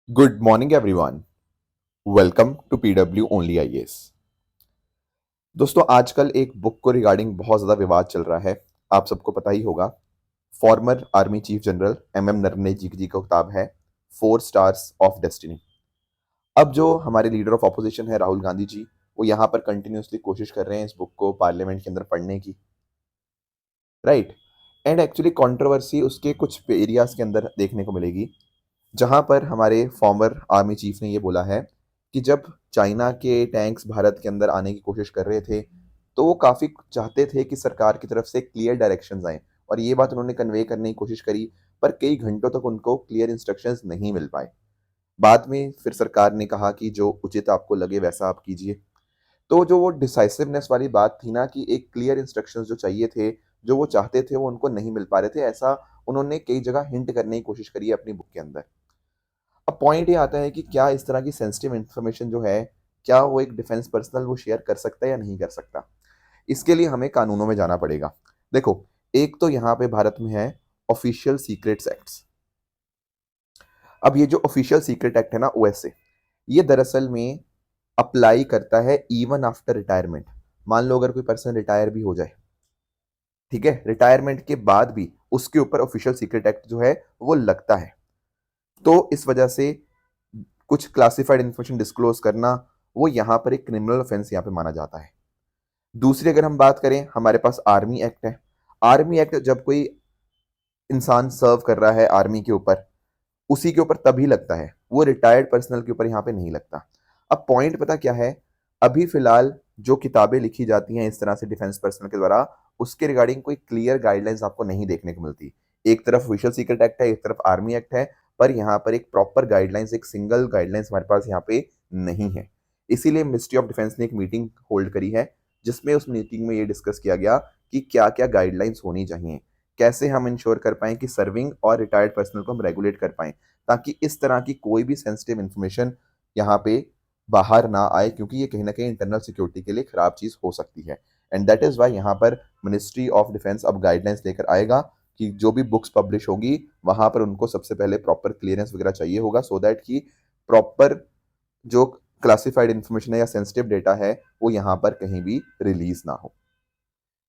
Good morning everyone. Welcome to PW only IAS. दोस्तों, आजकल एक बुक को रिगार्डिंग बहुत ज़्यादा विवाद चल रहा है। आप सबको पता ही होगा। Former army chief general M M Naravane ji का किताब है फोर स्टार्स ऑफ डेस्टिनी। अब जो हमारे लीडर ऑफ ऑपोजिशन है राहुल गांधी जी, वो यहाँ पर कंटिन्यूसली कोशिश कर रहे हैं इस बुक को पार्लियामेंट के अंदर पढ़ने की। राइट। एंड एक्चुअली कंट्रोवर्सी उसके कुछ एरियाज के अंदर देखने को मिलेगी, जहां पर हमारे फॉर्मर आर्मी चीफ ने ये बोला है कि जब चाइना के टैंक्स भारत के अंदर आने की कोशिश कर रहे थे, तो वो काफ़ी चाहते थे कि सरकार की तरफ से क्लियर डायरेक्शंस आएँ, और ये बात उन्होंने कन्वे करने की कोशिश करी, पर कई घंटों तक उनको क्लियर इंस्ट्रक्शंस नहीं मिल पाए। बाद में फिर सरकार ने कहा कि जो उचित आपको लगे वैसा आप कीजिए। तो जो वो डिसाइसिवनेस वाली बात थी ना, कि एक क्लियर इंस्ट्रक्शंस जो चाहिए थे, जो वो चाहते थे, वो उनको नहीं मिल पा रहे थे, ऐसा उन्होंने कई जगह हिंट करने की कोशिश करी है अपनी बुक के अंदर। अब पॉइंट ये आता है कि क्या इस तरह की सेंसिटिव इन्फॉर्मेशन जो है, क्या वो एक डिफेंस पर्सनल वो शेयर कर सकता है या नहीं कर सकता? इसके लिए हमें कानूनों में जाना पड़ेगा। देखो, एक तो यहाँ पे भारत में है ऑफिशियल सीक्रेट्स एक्ट्स। अब ये जो ऑफिशियल सीक्रेट एक्ट है ना, ओएसए, ये दरअसल में अप्लाई करता है इवन आफ्टर रिटायरमेंट। मान लो अगर कोई पर्सन रिटायर भी हो जाए, ठीक है, रिटायरमेंट के बाद भी उसके ऊपर ऑफिशियल सीक्रेट एक्ट जो है वो लगता है। तो इस वजह से कुछ क्लासिफाइड इंफॉर्मेशन डिस्क्लोज करना, वो यहाँ पर एक क्रिमिनल ऑफेंस यहाँ पे माना जाता है। दूसरी अगर हम बात करें, हमारे पास आर्मी एक्ट है। आर्मी एक्ट जब कोई इंसान सर्व कर रहा है आर्मी के ऊपर, उसी के ऊपर तभी लगता है, वो रिटायर्ड पर्सनल के ऊपर यहाँ पे नहीं लगता। अब पॉइंट पता क्या है? अभी फिलहाल जो किताबें लिखी जाती हैं इस तरह से डिफेंस पर्सनल के द्वारा, उसके रिगार्डिंग कोई क्लियर गाइडलाइंस आपको नहीं देखने को मिलती। एक तरफ ऑफिशियल सीक्रेट एक्ट है, एक तरफ आर्मी एक्ट है, पर यहाँ पर एक प्रॉपर गाइडलाइंस, एक सिंगल गाइडलाइंस हमारे पास यहाँ पे नहीं है। इसीलिए मिनिस्ट्री ऑफ डिफेंस ने एक मीटिंग होल्ड करी है, जिसमें उस मीटिंग में ये डिस्कस किया गया कि क्या क्या गाइडलाइंस होनी चाहिए, कैसे हम इंश्योर कर पाएं कि सर्विंग और रिटायर्ड पर्सनल को हम रेगुलेट कर पाएं, ताकि इस तरह की कोई भी सेंसिटिव इन्फॉर्मेशन यहाँ पे बाहर ना आए, क्योंकि ये कहीं ना कहीं इंटरनल सिक्योरिटी के लिए खराब चीज हो सकती है। एंड दैट इज वाई यहाँ पर मिनिस्ट्री ऑफ डिफेंस अब गाइडलाइंस लेकर आएगा कि जो भी बुक्स पब्लिश होगी, वहां पर उनको सबसे पहले प्रॉपर क्लियरेंस वगैरह चाहिए होगा, सो दैट कि प्रॉपर जो क्लासिफाइड इंफॉर्मेशन है या सेंसिटिव डेटा है, वो यहाँ पर कहीं भी रिलीज ना हो।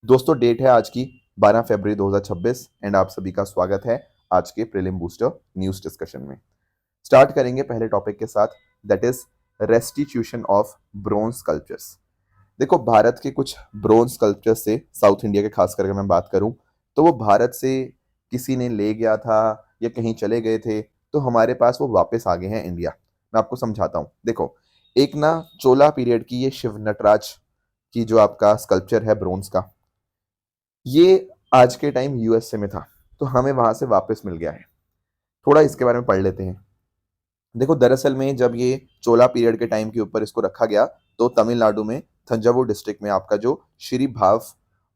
दोस्तों, डेट है आज की 12 फरवरी 2026, एंड आप सभी का स्वागत है आज के प्रीलिम बूस्टर न्यूज डिस्कशन में। स्टार्ट करेंगे पहले टॉपिक के साथ, that is restitution of bronze sculptures. देखो, भारत के कुछ ब्रोंज स्कल्पचर्स से, साउथ इंडिया के खास करके मैं बात करूं, तो वो भारत से किसी ने ले गया था या कहीं चले गए थे, तो हमारे पास वो वापस आ गए हैं इंडिया। मैं आपको समझाता हूँ। देखो, एक ना चोला पीरियड की ये शिव नटराज की जो आपका स्कल्पचर है ब्रोंज का, ये आज के टाइम यूएसए में था, तो हमें वहां से वापस मिल गया है। थोड़ा इसके बारे में पढ़ लेते हैं। देखो, दरअसल में जब ये चोला पीरियड के टाइम के ऊपर इसको रखा गया, तो तमिलनाडु में थंजावुर डिस्ट्रिक्ट में आपका जो श्री भाव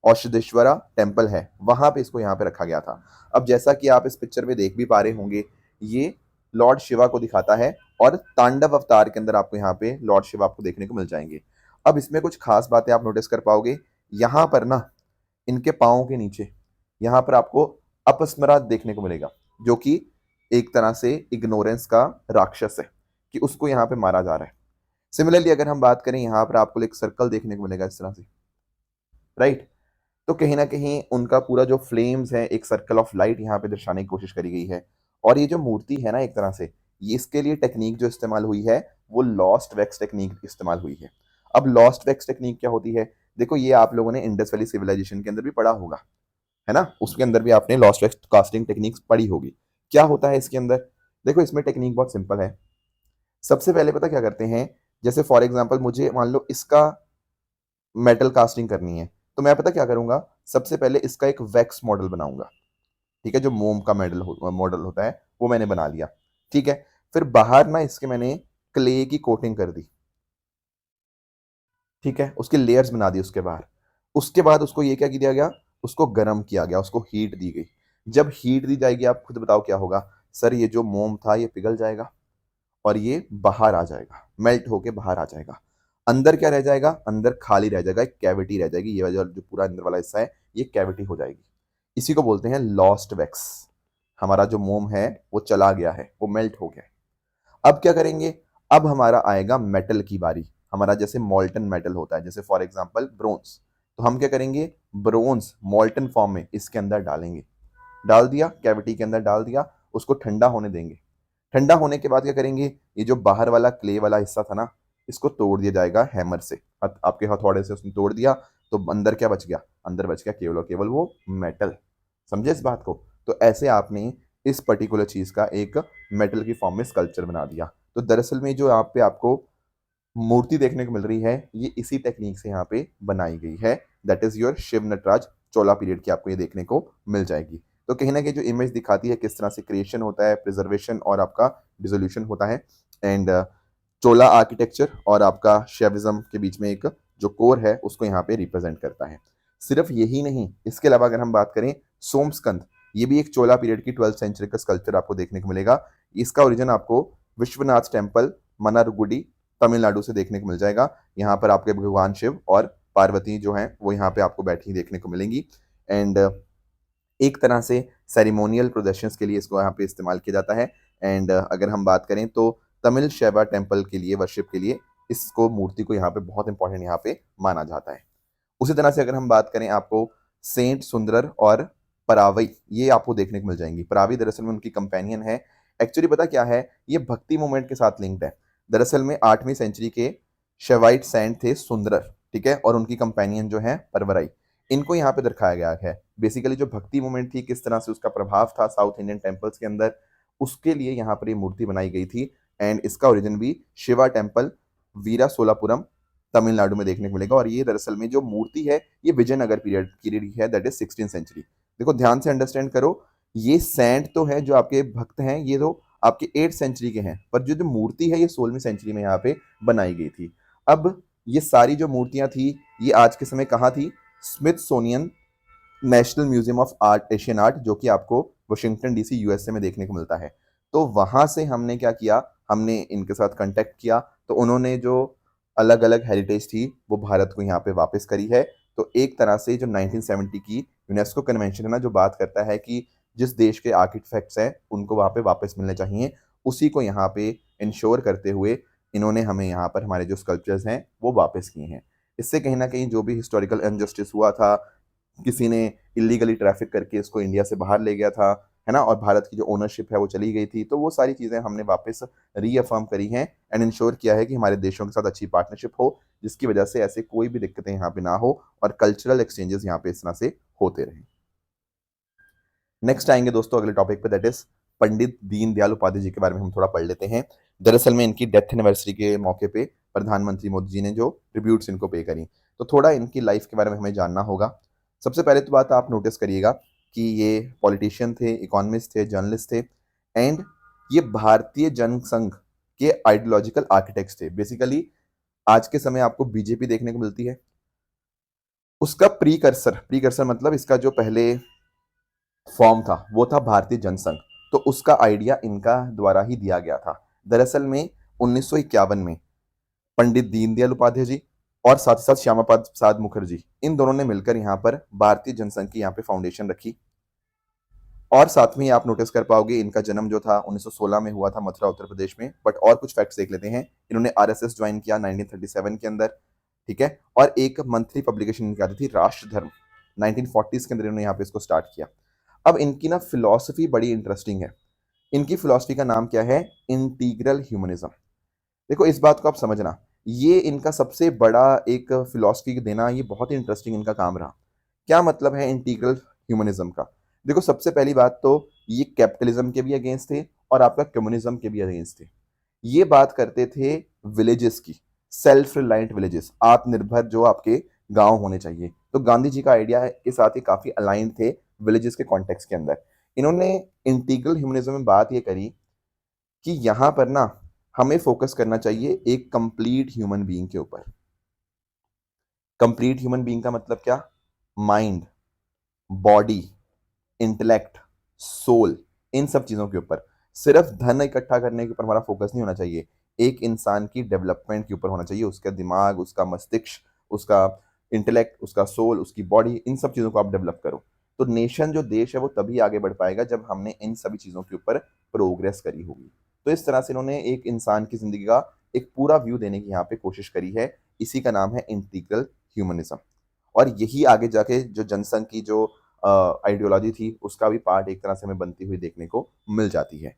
औषधेश्वरा टेम्पल है, वहां पे इसको यहाँ पे रखा गया था। अब जैसा कि आप इस पिक्चर में देख भी पा रहे होंगे, ये लॉर्ड शिवा को दिखाता है, और तांडव अवतार के अंदर आपको यहाँ पे लॉर्ड शिवा आपको देखने को मिल जाएंगे। अब इसमें कुछ खास बातें आप नोटिस कर पाओगे। यहाँ पर ना, इनके पाँव के नीचे यहाँ पर आपको अपस्मरा देखने को मिलेगा, जो कि एक तरह से इग्नोरेंस का राक्षस है, कि उसको यहाँ पे मारा जा रहा है। सिमिलरली अगर हम बात करें, यहाँ पर आपको एक सर्कल देखने को मिलेगा इस तरह से, राइट। तो कहीं ना कहीं उनका पूरा जो फ्लेम्स है, एक सर्कल ऑफ लाइट यहाँ पे दर्शाने की कोशिश करी गई है। और ये जो मूर्ति है ना, एक तरह से ये, इसके लिए टेक्निक जो इस्तेमाल हुई है, वो लॉस्ट वैक्स टेक्निक इस्तेमाल हुई है। अब लॉस्ट वैक्स टेक्निक क्या होती है? देखो, ये आप लोगों ने इंडस वैली सिविलाइजेशन के अंदर भी पढ़ा होगा, है ना, उसके अंदर भी आपने लॉस्ट वैक्स कास्टिंग टेक्निक्स पढ़ी होगी। क्या होता है इसके अंदर? देखो, इसमें टेक्निक बहुत सिंपल है। सबसे पहले पता क्या करते हैं, जैसे फॉर एग्जांपल मुझे मान लो इसका मेटल कास्टिंग करनी है, तो मैं पता क्या करूंगा, सबसे पहले इसका एक वैक्स मॉडल बनाऊंगा। ठीक है, जो मोम का मॉडल होता है, वो मैंने बना लिया। ठीक है, फिर बाहर ना इसके मैंने क्ले की कोटिंग कर दी। ठीक है, उसके लेयर्स बना दिए उसके बाहर। उसके बाद उसको ये क्या किया गया, उसको गर्म किया गया, उसको हीट दी गई। जब हीट दी जाएगी, आप खुद बताओ क्या होगा? सर, ये जो मोम था ये पिघल जाएगा, और ये बाहर आ जाएगा, मेल्ट होके बाहर आ जाएगा। अंदर क्या रह जाएगा? अंदर खाली रह जाएगा, एक कैविटी रह जाएगी। ये वाला जो पूरा अंदर वाला हिस्सा है, ये कैविटी हो जाएगी। इसी को बोलते हैं लॉस्ट वैक्स। हमारा जो मोम है वो चला गया है, वो मेल्ट हो गया है। अब क्या करेंगे, अब हमारा आएगा मेटल की बारी। हमारा जैसे मॉल्टन मेटल होता है, जैसे फॉर एग्जांपल ब्रोंज, तो हम क्या करेंगे, ब्रोंज मॉल्टन फॉर्म में इसके अंदर डालेंगे। डाल दिया, कैविटी के अंदर डाल दिया, उसको ठंडा होने देंगे। ठंडा होने के बाद क्या करेंगे, ये जो बाहर वाला क्ले वाला हिस्सा था ना, इसको तोड़ दिया जाएगा हैमर से। आपके हथौड़े से उसने तोड़ दिया, तो अंदर क्या बच गया, अंदर बच गया केवल और केवल वो मेटल। समझे इस बात को? तो ऐसे आपने इस पर्टिकुलर चीज का एक मेटल की फॉर्म में स्कल्पचर बना दिया। तो दरअसल में जो यहाँ पे आपको मूर्ति देखने को मिल रही है, ये इसी टेक्निक से यहाँ पे बनाई गई है। That is your Shiva Nataraja Chola period की आपको ये देखने को मिल जाएगी। तो कहीं ना कहीं जो इमेज दिखाती है किस तरह से क्रिएशन होता है, प्रिजर्वेशन और आपका डिसोल्यूशन होता है। एंड चोला आर्किटेक्चर और आपका शैविज्म के बीच में एक जो कोर है उसको यहाँ पे रिप्रेजेंट करता है। सिर्फ यही नहीं, इसके अलावा अगर हम बात करें सोमस्कंद, ये भी एक चोला पीरियड की 12th सेंचुरी का स्कल्पचर आपको देखने को मिलेगा। इसका ओरिजिन आपको विश्वनाथ टेम्पल मनारगुडी तमिलनाडु से देखने को मिल जाएगा। यहाँ पर आपके भगवान शिव और पार्वती जो हैं वो यहाँ पे आपको बैठी देखने को मिलेंगी। एंड एक तरह से सेरिमोनियल प्रोडक्शंस के लिए इसको यहाँ पे इस्तेमाल किया जाता है। एंड अगर हम बात करें तो तमिल शैवा टेम्पल के लिए, वर्शिप के लिए इसको मूर्ति को यहाँ पे बहुत इंपॉर्टेंट यहाँ पे माना जाता है। उसी तरह से अगर हम बात करें, आपको सेंट सुंदरर और परावई ये आपको देखने को मिल जाएंगी। परावी दरअसल में उनकी कंपेनियन है। एक्चुअली पता क्या है, ये भक्ति मूवमेंट के साथ लिंक्ड है। दरअसल में 8वीं सेंचुरी के शेवाइट सेंट थे सुंदरर, ठीक है, और उनकी कंपेनियन जो है परवराई। इनको यहाँ पे दिखाया गया है। बेसिकली जो भक्ति मूवमेंट थी, किस तरह से उसका प्रभाव था साउथ इंडियन टेम्पल्स के अंदर, उसके लिए यहाँ पर ये मूर्ति बनाई गई थी। एंड इसका ओरिजिन भी शिवा टेम्पल वीरा सोलापुरम तमिलनाडु में देखने को मिलेगा। और ये दरअसल में जो मूर्ति है ये विजयनगर पीरियड की है, दैट इज 16th सेंचुरी। देखो ध्यान से अंडरस्टैंड करो, ये सैंट तो है जो आपके भक्त हैं, ये तो आपके 8th सेंचुरी के हैं, पर जो जो मूर्ति है ये 16वीं सेंचुरी में यहाँ पे बनाई गई थी। अब ये सारी जो मूर्तियां थी ये आज के समय कहाँ थी, Smithsonian national museum of art, Asian art, जो कि आपको वाशिंगटन डीसी यूएसए में देखने को मिलता है। तो वहां से हमने क्या किया, हमने इनके साथ कांटेक्ट किया, तो उन्होंने जो अलग अलग हेरिटेज थी वो भारत को यहाँ पे वापस करी है। तो एक तरह से जो 1970 की यूनेस्को कन्वेंशन है ना, जो बात करता है कि जिस देश के आर्टिफैक्ट्स हैं उनको वहाँ पे वापस मिलने चाहिए, उसी को यहाँ पे इंश्योर करते हुए इन्होंने हमें यहाँ पर हमारे जो स्कल्पचर्स हैं वो वापस किए हैं। इससे कहीं ना कहीं जो भी हिस्टोरिकल इनजस्टिस हुआ था, किसी ने इलीगली ट्रैफिक करके इसको इंडिया से बाहर ले गया था, है ना, और भारत की जो ओनरशिप है वो चली गई थी, तो वो सारी चीज़ें हमने वापस रीअफर्म करी हैं एंड इंश्योर किया है कि हमारे देशों के साथ अच्छी पार्टनरशिप हो, जिसकी वजह से ऐसे कोई भी दिक्कतें यहाँ पे ना हो और कल्चरल एक्सचेंजेस यहाँ पे इस तरह से होते रहें। नेक्स्ट आएंगे दोस्तों अगले टॉपिक पे, दैट इज पंडित दीनदयाल उपाध्याय जी के बारे में हम थोड़ा पढ़ लेते हैं। दरअसल में इनकी डेथ एनिवर्सरी के मौके पे प्रधानमंत्री मोदी जी ने जो ट्रिब्यूट्स इनको पे करी, तो थोड़ा इनकी लाइफ के बारे में हमें जानना होगा। सबसे पहले तो बात आप नोटिस करिएगा कि ये पॉलिटिशियन थे, इकोनॉमिस्ट थे, जर्नलिस्ट थे, एंड ये भारतीय जनसंघ के आइडियोलॉजिकल आर्किटेक्ट थे। बेसिकली आज के समय आपको बीजेपी देखने को मिलती है, उसका प्रीकर्सर, प्रीकर्सर मतलब इसका जो पहले फॉर्म था वो था भारतीय जनसंघ। तो उसका आइडिया इनका द्वारा ही दिया गया था। दरअसल में 1951 में पंडित दीनदयाल उपाध्याय जी और साथ ही साथ श्यामा प्रसाद मुखर्जी, इन दोनों ने मिलकर यहाँ पर भारतीय जनसंघ की यहाँ पे फाउंडेशन रखी। और साथ में आप नोटिस कर पाओगे इनका जन्म जो था 1916 में हुआ था मथुरा उत्तर प्रदेश में। बट और कुछ फैक्ट्स देख लेते हैं। इन्होंने आरएसएस ज्वाइन किया 1937 के अंदर, ठीक है, और एक मंथली पब्लिकेशन इनकी आती थी राष्ट्र धर्म, 1940s के अंदर इन्होंने यहाँ पे इसको स्टार्ट किया। अब इनकी ना फिलॉसफी बड़ी इंटरेस्टिंग है। इनकी फिलॉसफी का नाम क्या है, इंटीग्रल ह्यूमनिज्म। देखो इस बात को आप समझना, ये इनका सबसे बड़ा एक फिलॉसफी देना, ये बहुत ही इंटरेस्टिंग इनका काम रहा। क्या मतलब है इंटीग्रल ह्यूमनिज्म का? देखो सबसे पहली बात तो ये कैपिटलिज्म के भी अगेंस्ट थे और आपका कम्युनिज्म के भी अगेंस्ट थे। ये बात करते थे विलेजेस की, सेल्फ रिलायंट विलेजेस, आत्मनिर्भर जो आपके गांव होने चाहिए। तो गांधी जी का आइडिया के साथ ही काफी अलाइंड थे विलेजेस के कॉन्टेक्स्ट के अंदर। इन्होंने इंटीग्रल ह्यूमनिज्म में बात ये करी कि यहां पर ना हमें फोकस करना चाहिए एक कंप्लीट ह्यूमन बीइंग के ऊपर। कंप्लीट ह्यूमन बीइंग का मतलब क्या, माइंड, बॉडी, इंटेलेक्ट, सोल, इन सब चीजों के ऊपर। सिर्फ धन इकट्ठा करने के ऊपर हमारा फोकस नहीं होना चाहिए, एक इंसान की डेवलपमेंट के ऊपर होना चाहिए। उसका दिमाग, उसका मस्तिष्क, उसका इंटेलेक्ट, उसका सोल, उसकी बॉडी, इन सब चीजों को आप डेवलप करो। तो नेशन जो देश है वो तभी आगे बढ़ पाएगा जब हमने इन सभी चीजों के ऊपर प्रोग्रेस करी होगी। तो इस तरह से इन्होंने एक इंसान की ज़िंदगी का एक पूरा व्यू देने की यहाँ पे कोशिश करी है। इसी का नाम है इंटीग्रल ह्यूमनिज़्म। और यही आगे जाके जो जनसंघ की जो आइडियोलॉजी थी, उसका भी पार्ट एक तरह से हमें बनती हुई देखने को मिल जाती है।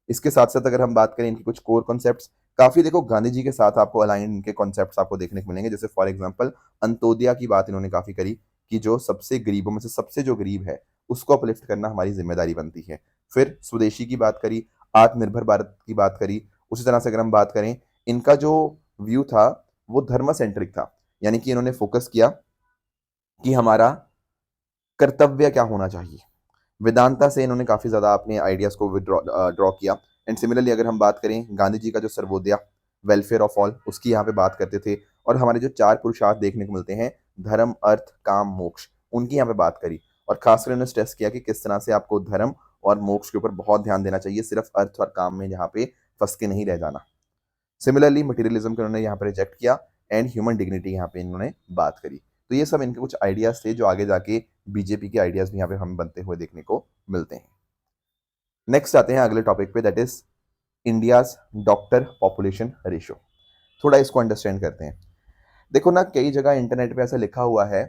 इसके साथ-साथ अगर हम बात करें इनकी कुछ कोर कॉन्सेप्ट्स, काफ़ी देखो गांधी जी के साथ आपको अलाइन इनके कॉन्सेप्ट्स आपको देखने को मिलेंगे। जैसे फॉर एग्ज़ाम्पल अंत्योदया की बात इन्होंने काफ़ी करी कि जो सबसे गरीबों में से सबसे जो गरीब है, उसको अपलिफ्ट करना हमारी ज़िम्मेदारी बनती है। फिर स्वदेशी की बात करी, आत्मनिर्भर भारत की बात करी। उसी तरह से अगर हम बात करें, इनका जो व्यू था, वो धर्म सेंट्रिक था। यानी कि इन्होंने फ़ोकस किया कि हमारा कर्तव्य क्या होना चाहिए। वेदांता से इन्होंने काफ़ी ज़्यादा अपने आइडियाज़ को ड्रॉ किया। एंड सिमिलरली अगर हम बात करें गांधी जी का जो सर्वोदया, वेलफेयर ऑफ ऑल, उसकी यहाँ पे बात करते थे। और हमारे जो 4 पुरुषार्थ देखने को मिलते हैं, धर्म, अर्थ, काम, मोक्ष, उनकी यहाँ पे बात करी। और खासकर इन्होंने स्ट्रेस किया कि किस तरह से आपको धर्म और मोक्ष के ऊपर बहुत ध्यान देना चाहिए, सिर्फ अर्थ और काम में यहाँ पे फँस के नहीं रह जाना। सिमिलरली मटेरियलिज्म को इन्होंने यहाँ पे रिजेक्ट किया एंड ह्यूमन डिग्निटी यहाँ पे इन्होंने बात करी। तो ये सब इनके कुछ आइडियाज़ थे जो आगे जाके बीजेपी के आइडियाज़ भी यहाँ पे हमें बनते हुए देखने को मिलते हैं। नेक्स्ट आते हैं अगले टॉपिक पे, that is India's doctor population ratio. थोड़ा इसको अंडरस्टैंड करते हैं। देखो ना, कई जगह इंटरनेट पे ऐसा लिखा हुआ है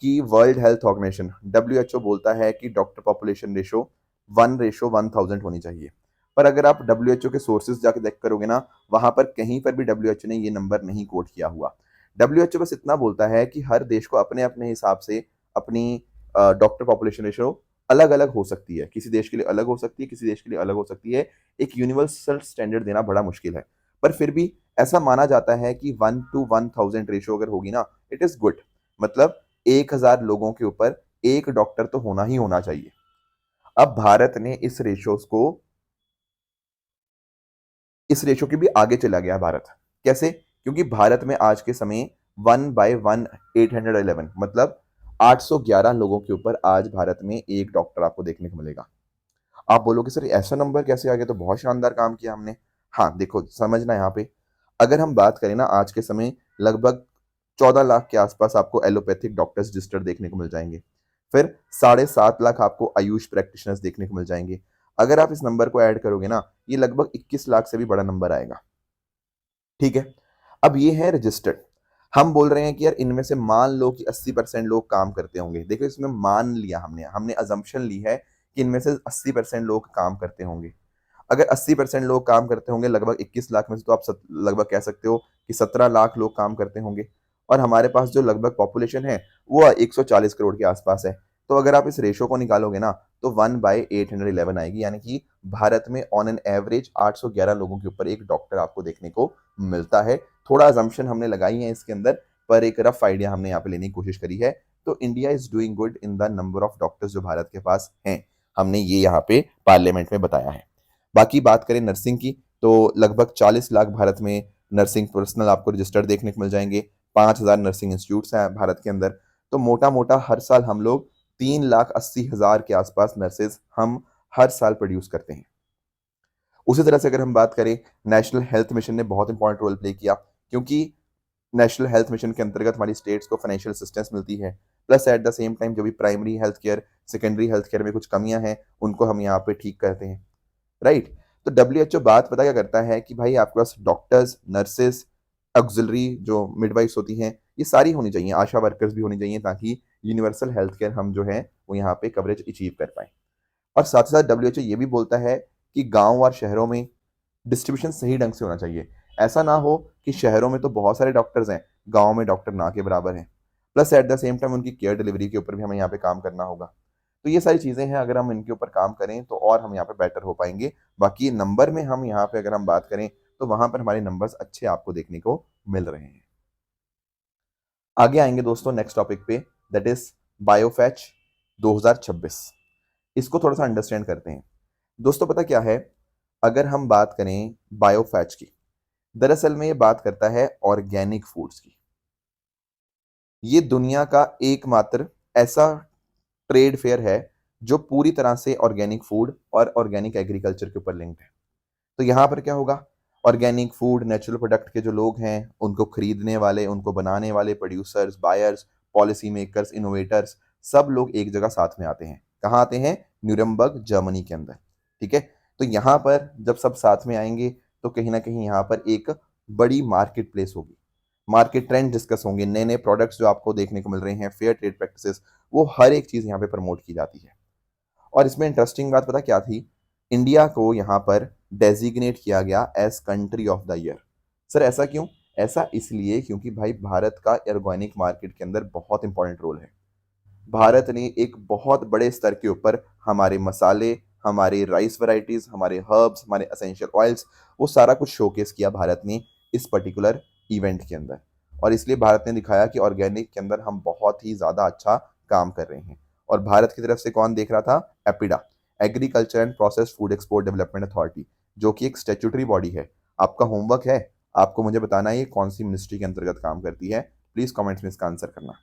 कि वर्ल्ड हेल्थ ऑर्गेनाइजेशन डब्ल्यू बोलता है कि डॉक्टर पॉपुलेशन रेशो 1:1000 होनी चाहिए। पर अगर आप डब्ल्यू के सोर्सेज जाके चेक करोगे ना, वहां पर कहीं पर भी डब्ल्यू ने ये नंबर नहीं कोट किया हुआ। डब्ल्यू बस इतना बोलता है कि हर देश को अपने अपने हिसाब से अपनी डॉक्टर पॉपुलेशन रेशो अलग अलग हो सकती है। किसी देश के लिए अलग हो सकती है, किसी देश के लिए अलग हो सकती है। एक यूनिवर्सल स्टैंडर्ड देना बड़ा मुश्किल है। पर फिर भी ऐसा माना जाता है कि 1:1000 रेशो अगर होगी ना, इट इज गुड। मतलब 1000 लोगों के ऊपर एक डॉक्टर तो होना ही होना चाहिए। अब भारत ने इस रेशो के भी आगे चला गया भारत। कैसे? क्योंकि भारत में आज के समय 1/1 811, मतलब 811 लोगों के ऊपर आज भारत में एक डॉक्टर आपको देखने को मिलेगा। आप बोलोगे सर ऐसा नंबर कैसे आ गया, तो बहुत शानदार काम किया हमने। हाँ देखो, समझना यहाँ पे, अगर हम बात करें ना, आज के समय लगभग 14 लाख के आसपास आपको एलोपैथिक डॉक्टर्स रजिस्टर्ड देखने को मिल जाएंगे। फिर 7.5 लाख आपको आयुष प्रैक्टिशनर्स देखने को मिल जाएंगे। अगर आप इस नंबर को ऐड करोगे ना, ये लगभग 21 लाख से भी बड़ा नंबर आएगा। ठीक है, अब ये है रजिस्टर्ड। हम बोल रहे हैं कि यार इनमें से मान लो कि 80% लोग काम करते होंगे। देखो, इसमें मान लिया हमने हमने अजम्पशन ली है कि इनमें से 80% लोग काम करते होंगे। अगर 80% लोग काम करते होंगे लगभग 21 लाख में से, तो आप लगभग कह सकते हो कि 17 लाख लोग काम करते होंगे। और हमारे पास जो लगभग पॉपुलेशन है वो 140 करोड़ के आसपास है। तो अगर आप इस रेशो को निकालोगे ना, तो 1/811 आएगी। यानी कि भारत में ऑन एन एवरेज 811 लोगों के ऊपर एक डॉक्टर आपको देखने को मिलता है। थोड़ा अजम्पशन हमने लगाई है इसके अंदर, पर एक रफ आइडिया हमने यहाँ पे लेने की कोशिश करी है। तो India is doing good in the number of doctors जो भारत के पास हैं। हमने ये यहाँ पे पार्लियामेंट में बताया है। बाकी बात करें नर्सिंग की, तो लगभग 40 लाख भारत में नर्सिंग पर्सनल आपको रजिस्टर्ड देखने को मिल जाएंगे। 5000 नर्सिंग इंस्टीट्यूट्स हैं भारत के अंदर। तो मोटा मोटा हर साल हम लोग 3,80,000 के आसपास नर्सेज हम हर साल प्रोड्यूस करते हैं। उसी तरह से अगर हम बात करें, नेशनल हेल्थ मिशन ने बहुत इंपॉर्टेंट रोल प्ले किया, क्योंकि नेशनल हेल्थ मिशन के अंतर्गत हमारी स्टेट्स को फाइनेंशियल असिस्टेंस मिलती है। Plus at the same time जो भी primary health care, secondary health care में कुछ कमियां हैं, उनको हम यहाँ पे ठीक करते हैं। राइट? तो डब्ल्यू बात पता क्या करता है कि भाई आपके पास डॉक्टर्स, नर्सेस, ऑक्सिलरी जो मिडवाइफ्स होती हैं, ये सारी होनी चाहिए, आशा वर्कर्स भी होनी चाहिए, ताकि यूनिवर्सल हेल्थ केयर हम जो है वो यहाँ पे कवरेज अचीव कर पाए। और साथ ही साथ डब्ल्यू ये भी बोलता है कि गांव और शहरों में डिस्ट्रीब्यूशन सही ढंग से होना चाहिए। ऐसा ना हो कि शहरों में तो बहुत सारे डॉक्टर्स हैं, गांव में डॉक्टर ना के बराबर हैं। Plus at the same time उनकी केयर डिलीवरी के ऊपर भी हमें यहाँ पे काम करना होगा। तो ये सारी चीज़ें हैं, अगर हम इनके ऊपर काम करें तो और हम यहाँ पे बेटर हो पाएंगे। बाकी नंबर में हम यहाँ पे अगर हम बात करें, तो वहां पर हमारे नंबर्स अच्छे आपको देखने को मिल रहे हैं। आगे आएंगे दोस्तों नेक्स्ट टॉपिक पे, दैट इज बायोफैच 2026। इसको थोड़ा सा अंडरस्टैंड करते हैं। दोस्तों पता क्या है, अगर हम बात करें बायोफैच की, दरअसल में ये बात करता है ऑर्गेनिक फूड्स की। ये दुनिया का एकमात्र ऐसा ट्रेड फेयर है जो पूरी तरह से ऑर्गेनिक फूड और ऑर्गेनिक एग्रीकल्चर के ऊपर लिंक्ड है। तो यहाँ पर क्या होगा, ऑर्गेनिक फूड, नेचुरल प्रोडक्ट के जो लोग हैं, उनको खरीदने वाले, उनको बनाने वाले producers, buyers, policy makers, innovators, सब लोग एक जगह साथ में आते हैं। कहाँ आते हैं? न्यूरमबर्ग, जर्मनी के अंदर। ठीक है, तो यहाँ पर जब सब साथ में आएंगे तो कहीं ना कहीं यहाँ पर एक बड़ी मार्केट प्लेस होगी, मार्केट ट्रेंड डिस्कस होंगे, नए नए प्रोडक्ट्स जो आपको देखने को मिल रहे हैं, फेयर ट्रेड प्रैक्टिसेस, वो हर एक चीज़ यहाँ पे प्रमोट की जाती है। और इसमें इंटरेस्टिंग बात पता क्या थी, इंडिया को यहाँ पर डेजिग्नेट किया गया as country of the year. Sir ऐसा क्यों? ऐसा इसलिए क्योंकि भाई भारत का ऑर्गेनिक मार्केट के अंदर बहुत इंपॉर्टेंट रोल है। भारत ने एक बहुत बड़े स्तर के ऊपर हमारे मसाले, हमारे राइस वैरायटीज, हमारे हर्ब्स, हमारे एसेंशियल ऑयल्स, वो सारा कुछ शोकेस किया भारत ने इस पर्टिकुलर इवेंट के अंदर। और इसलिए भारत ने दिखाया कि ऑर्गेनिक के अंदर हम बहुत ही ज़्यादा अच्छा काम कर रहे हैं। और भारत की तरफ से कौन देख रहा था? APEDA, agriculture and process food export development authority, जो कि एक स्टेचुटरी बॉडी है। आपका होमवर्क है, आपको मुझे बताना है ये कौन सी मिनिस्ट्री के अंतर्गत काम करती है। प्लीज़ कॉमेंट्स में इसका आंसर करना।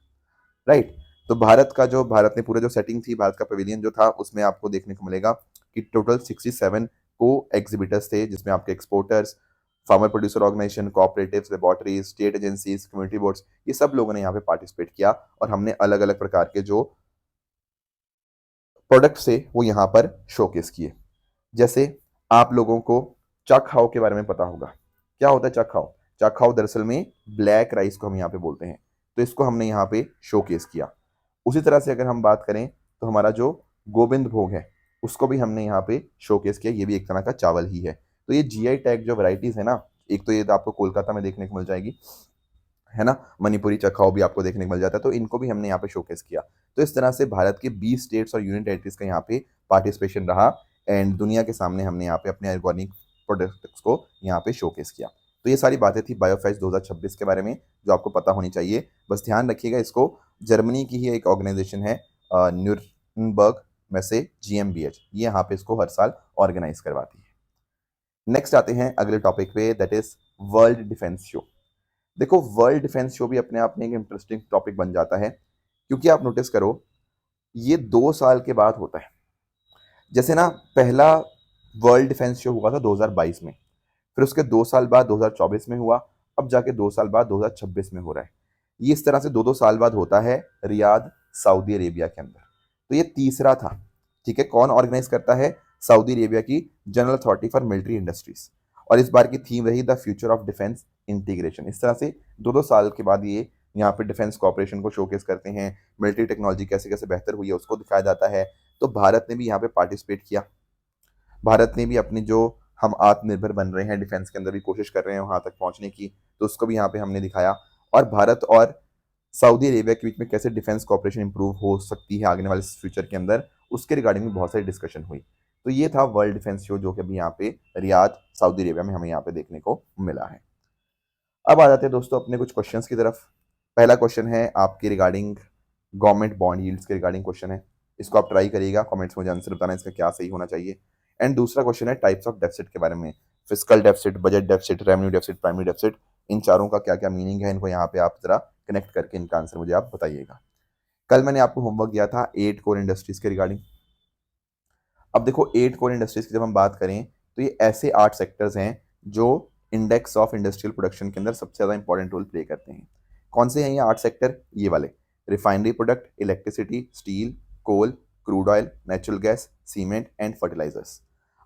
राइट। तो भारत ने पूरा जो सेटिंग थी, भारत का पवेलियन जो था, उसमें आपको देखने को मिलेगा कि टोटल 67 को एग्जिबिटर्स थे, जिसमें आपके exporters, farmer producer organisation, cooperatives, laboratories, state agencies, community boards, ये सब लोगों ने यहाँ पे पार्टिसिपेट किया। और हमने अलग अलग प्रकार के जो प्रोडक्ट से वो यहाँ पर शोकेस किए। जैसे आप लोगों को चाखाओ के बारे में पता होगा। क्या होता है चाखाओ? चाखाओ दरअसल में ब्लैक राइस को हम यहाँ पे बोलते हैं। तो इसको हमने यहाँ पे शोकेस किया। उसी तरह से अगर हम बात करें तो हमारा जो गोविंद भोग है, उसको भी हमने यहाँ पे शोकेस किया। ये भी एक तरह का चावल ही है। तो ये जीआई टैग जो वैरायटीज है ना, एक तो ये तो आपको कोलकाता में देखने को मिल जाएगी, है ना, मणिपुरी चखाओ भी आपको देखने को मिल जाता है, तो इनको भी हमने यहाँ पे शोकेस किया। तो इस तरह से भारत के 20 स्टेट्स और यूनियन टेरिटरीज का यहाँ पे पार्टिसिपेशन रहा। एंड दुनिया के सामने हमने यहाँ पे अपने ऑर्गेनिक प्रोडक्ट्स को यहाँ पे शोकेस किया। तो ये सारी बातें थी बायोफेस्ट 2026 के बारे में, जो आपको पता होनी चाहिए। बस ध्यान रखिएगा इसको, जर्मनी की ही एक ऑर्गेनाइजेशन है न्यूरनबर्ग में से GmbH, ये यहाँ पे इसको हर साल ऑर्गेनाइज करवाती है। नेक्स्ट आते हैं अगले टॉपिक पे, that is world defence show. देखो, वर्ल्ड डिफेंस शो भी अपने आप में एक इंटरेस्टिंग टॉपिक बन जाता है, क्योंकि आप नोटिस करो ये 2 साल के बाद होता है। जैसे ना, पहला वर्ल्ड डिफेंस शो हुआ था 2022 में, फिर उसके 2 साल बाद 2024 में हुआ, अब जाके 2 साल बाद 2026 में हो रहा है। ये इस तरह से दो दो साल बाद होता है रियाद, सऊदी अरेबिया के अंदर। तो ये तीसरा था। ठीक है, कौन ऑर्गेनाइज करता है? सऊदी अरेबिया की general authority for military industries. और इस बार की थीम रही the future of defence integration. इस तरह से दो दो साल के बाद ये यहाँ पे डिफेंस कॉपरेशन को शोकेस करते हैं, मिलिट्री टेक्नोलॉजी कैसे कैसे बेहतर हुई है उसको दिखाया जाता है। तो भारत ने भी यहाँ पे पार्टिसिपेट किया। भारत ने भी अपनी जो हम आत्मनिर्भर बन रहे हैं डिफेंस के अंदर भी कोशिश कर रहे हैं वहां तक पहुंचने की, तो उसको भी यहाँ पे हमने दिखाया। और भारत और सऊदी अरेबिया के बीच में कैसे डिफेंस कॉपरेशन इंप्रूव हो सकती है आगे वाले फ्यूचर के अंदर, उसके रिगार्डिंग में बहुत सारी डिस्कशन हुई। तो ये था वर्ल्ड डिफेंस शो, जो कि अभी यहाँ पे रियाद, सऊदी अरेबिया में हमें यहाँ पे देखने को मिला है। अब आ जाते हैं दोस्तों अपने कुछ क्वेश्चंस की तरफ। पहला क्वेश्चन है आपके रिगार्डिंग गवर्नमेंट बॉन्ड यील्ड्स के रिगार्डिंग क्वेश्चन है। इसको आप ट्राई करिएगा, कमेंट्स में मुझे आंसर बताना इसका क्या सही होना चाहिए। एंड दूसरा क्वेश्चन है टाइप्स ऑफ डेफिसिट के बारे में, physical deficit, budget deficit, revenue deficit, primary deficit, इन चारों का क्या क्या मीनिंग है, इनको यहाँ पे आप जरा कनेक्ट करके इनका आंसर मुझे आप बताइएगा। कल मैंने आपको होमवर्क दिया था 8 कोर इंडस्ट्रीज के रिगार्डिंग। अब देखो, 8 कोर इंडस्ट्रीज की जब हम बात करें तो ये ऐसे 8 सेक्टर्स हैं जो इंडेक्स ऑफ इंडस्ट्रियल प्रोडक्शन के अंदर सबसे ज़्यादा इंपॉर्टेंट रोल प्ले करते हैं। कौन से हैं ये 8 सेक्टर? ये वाले: refinery product, electricity, steel, coal, crude oil, natural gas, cement and fertilisers.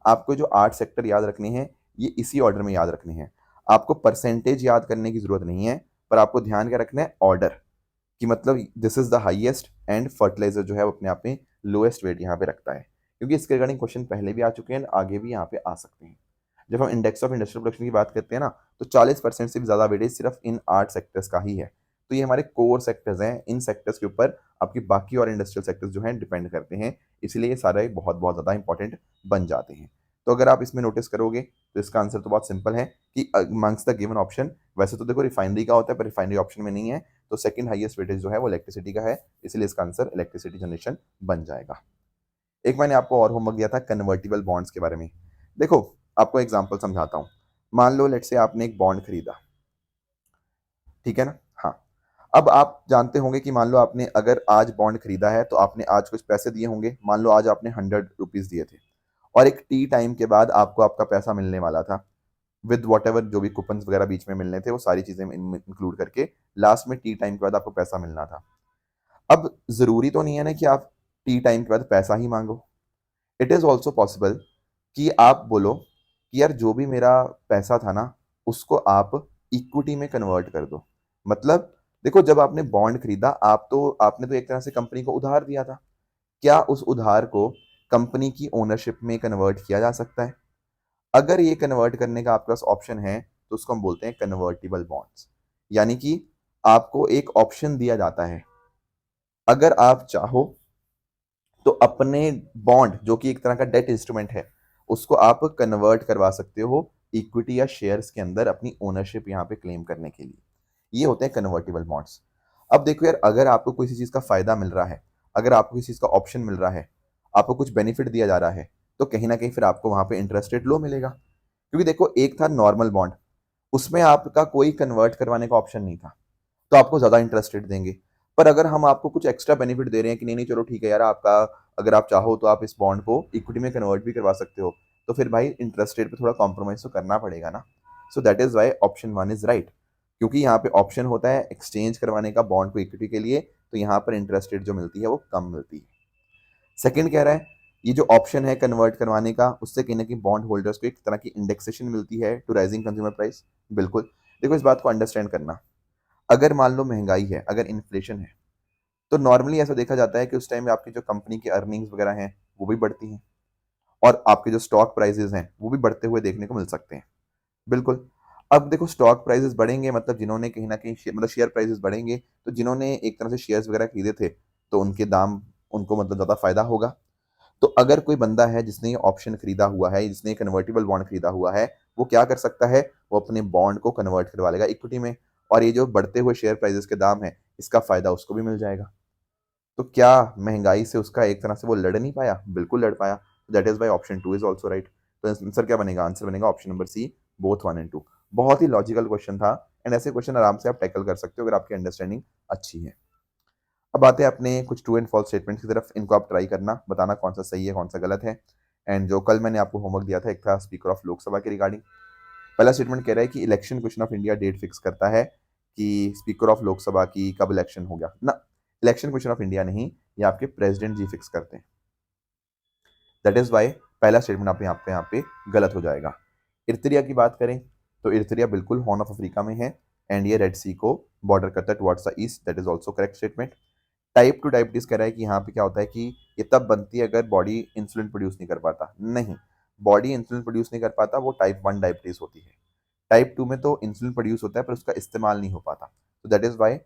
आपको जो 8 सेक्टर याद रखने हैं, ये इसी ऑर्डर में याद रखने हैं। आपको परसेंटेज याद करने की जरूरत नहीं है, पर आपको ध्यान क्या रखना है? ऑर्डर कि मतलब this is the highest, and fertiliser जो है वो अपने आप में लोएस्ट वेट यहाँ पे रखता है, क्योंकि इसके रिगार्डिंग क्वेश्चन पहले भी आ चुके हैं, आगे भी यहाँ पे आ सकते हैं। जब हम इंडेक्स ऑफ इंडस्ट्रियल प्रोडक्शन की बात करते हैं ना, तो 40% से भी ज़्यादा वेटेज सिर्फ इन 8 सेक्टर्स का ही है। तो ये हमारे कोर सेक्टर्स हैं, इन सेक्टर्स के ऊपर आपकी बाकी और इंडस्ट्रियल सेक्टर्स जो हैं डिपेंड करते हैं, इसलिए ये सारे बहुत बहुत ज़्यादा इंपॉर्टेंट बन जाते हैं। तो अगर आप इसमें नोटिस करोगे तो इसका आंसर तो बहुत सिंपल है कि अमंग्स द गिवन ऑप्शन, वैसे तो देखो रिफाइनरी का होता है, पर रिफाइनरी ऑप्शन में नहीं है, तो सेकंड हाईएस्ट वेटेज जो है वो इलेक्ट्रिसिटी का है, इसलिए इसका आंसर इलेक्ट्रिसिटी जनरेशन बन जाएगा। एक मैंने आपको और होमवर्क दिया था कन्वर्टिबल बॉन्ड्स के बारे में। देखो, आपको एग्जांपल समझाता हूँ। मान लो लेट्स से आपने एक बॉन्ड खरीदा, ठीक है ना? हाँ। अब आप जानते होंगे कि मान लो आपने अगर आज बॉन्ड खरीदा है तो आपने आज कुछ पैसे दिए होंगे। मान लो आज आपने 100 रुपीज दिए थे, और एक टी टाइम के बाद आपको आपका पैसा मिलने वाला था, विद वॉट एवर जो भी कूपन्स वगैरह बीच में मिलने थे वो सारी चीजें इंक्लूड करके लास्ट में टी टाइम के बाद आपको पैसा मिलना था। अब जरूरी तो नहीं है ना कि आप टी टाइम के बाद पैसा ही मांगो। इट इज ऑल्सो पॉसिबल कि आप बोलो कि यार जो भी मेरा पैसा था ना, उसको आप इक्विटी में कन्वर्ट कर दो। मतलब देखो, जब आपने बॉन्ड खरीदा, आपने तो एक तरह से कंपनी को उधार दिया था। क्या उस उधार को कंपनी की ओनरशिप में कन्वर्ट किया जा सकता है? अगर ये कन्वर्ट करने का आपके पास ऑप्शन है, तो उसको हम बोलते हैं कन्वर्टिबल बॉन्ड्स। यानी कि आपको एक ऑप्शन दिया जाता है, अगर आप चाहो तो अपने बॉन्ड, जो कि एक तरह का डेट इंस्ट्रूमेंट है, उसको आप कन्वर्ट करवा सकते हो इक्विटी या शेयर्स के अंदर अपनी ओनरशिप यहाँ पे क्लेम करने के लिए। ये होते हैं कन्वर्टिबल बॉन्ड्स। अब देखो यार, अगर आपको किसी चीज़ का फायदा मिल रहा है, अगर आपको किसी चीज़ का ऑप्शन मिल रहा है, आपको कुछ बेनिफिट दिया जा रहा है, तो कहीं ना कहीं फिर आपको वहां पे इंटरेस्ट रेट लो मिलेगा। क्योंकि देखो, एक था नॉर्मल बॉन्ड, उसमें आपका कोई कन्वर्ट करवाने का ऑप्शन नहीं था, तो आपको ज़्यादा इंटरेस्ट रेट देंगे। पर अगर हम आपको कुछ एक्स्ट्रा बेनिफिट दे रहे हैं कि नहीं नहीं चलो ठीक है यार, आपका अगर आप चाहो तो आप इस बॉन्ड को इक्विटी में कन्वर्ट भी करवा सकते हो, तो फिर भाई इंटरेस्ट रेट पे थोड़ा कॉम्प्रोमाइज तो करना पड़ेगा ना। So that is why option one is right. क्योंकि यहाँ पे ऑप्शन होता है एक्सचेंज करवाने का बॉन्ड को इक्विटी के लिए, तो यहाँ पर इंटरेस्ट रेट जो मिलती है वो कम मिलती है। सेकंड कह रहा है, ये जो ऑप्शन है कन्वर्ट करवाने का, उससे कहीं ना कहीं बॉन्ड होल्डर्स को एक तरह की इंडेक्सेशन मिलती है टू राइजिंग कंज्यूमर प्राइस। बिल्कुल। देखो, इस बात को अंडरस्टैंड करना, अगर मान लो महंगाई है, अगर इन्फ्लेशन है, तो नॉर्मली ऐसा देखा जाता है कि उस टाइम में आपकी जो कंपनी की अर्निंग्स वगैरह हैं वो भी बढ़ती हैं, और आपके जो स्टॉक प्राइसेस हैं वो भी बढ़ते हुए देखने को मिल सकते हैं। बिल्कुल। अब देखो, स्टॉक प्राइसेस बढ़ेंगे मतलब जिन्होंने कहीं ना कहीं मतलब शेयर प्राइसेस बढ़ेंगे, तो जिन्होंने एक तरह से शेयर्स वगैरह खरीदे थे, तो उनके दाम, उनको मतलब ज़्यादा फायदा होगा। तो अगर कोई बंदा है जिसने ये ऑप्शन खरीदा हुआ है, जिसने कन्वर्टिबल बॉन्ड खरीदा हुआ है, वो क्या कर सकता है, वो अपने बॉन्ड को कन्वर्ट करवा लेगा इक्विटी में, और ये जो बढ़ते हुए शेयर प्राइसेस के दाम है, इसका फायदा उसको भी मिल जाएगा। तो क्या महंगाई से उसका एक तरह से वो लड़ नहीं पाया? बिल्कुल लड़ पाया। That is why option two is also right. तो आंसर क्या बनेगा? आंसर बनेगा option number C, both one and two. बहुत ही लॉजिकल क्वेश्चन था, एंड ऐसे क्वेश्चन आराम से आप टैकल कर सकते हो अगर आपकी अंडरस्टैंडिंग अच्छी है। अब आते हैं अपने कुछ ट्रू एंड फॉल्स स्टेटमेंट्स की तरफ। इनको आप ट्राई करना, बताना कौन सा सही है कौन सा गलत है। एंड जो कल मैंने आपको होमवर्क दिया था, एक था स्पीकर ऑफ लोकसभा के रिगार्डिंग। पहला स्टेटमेंट कह रहा है कि election question of India date fix करता है कि स्पीकर ऑफ लोकसभा की कब इलेक्शन हो गया ना। इलेक्शन क्वेश्चन ऑफ इंडिया नहीं, ये आपके प्रेसिडेंट जी फिक्स करते हैं। दैट इज वाई पहला स्टेटमेंट आप यहाँ पे गलत हो जाएगा। इर्थरिया की बात करें, तो इर्थरिया बिल्कुल हॉर्न ऑफ अफ्रीका में है, एंड ये रेड सी को बॉर्डर करता है towards the east. That is also correct statement. Type two diabetes कह रहा है कि यहाँ पे क्या होता है कि ये तब बनती है अगर बॉडी इंसुलिन प्रोड्यूस नहीं कर पाता। नहीं, बॉडी इंसुलिन प्रोड्यूस नहीं कर पाता, वो टाइप वन डायबिटीज होती है। टाइप टू में तो इंसुलिन प्रोड्यूस होता है पर उसका इस्तेमाल नहीं हो पाता। तो that is why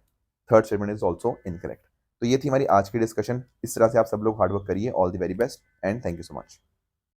third statement is also incorrect. तो ये थी हमारी आज की डिस्कशन। इस तरह से आप सब लोग हार्डवर्क करिए। All the very best and thank you so much.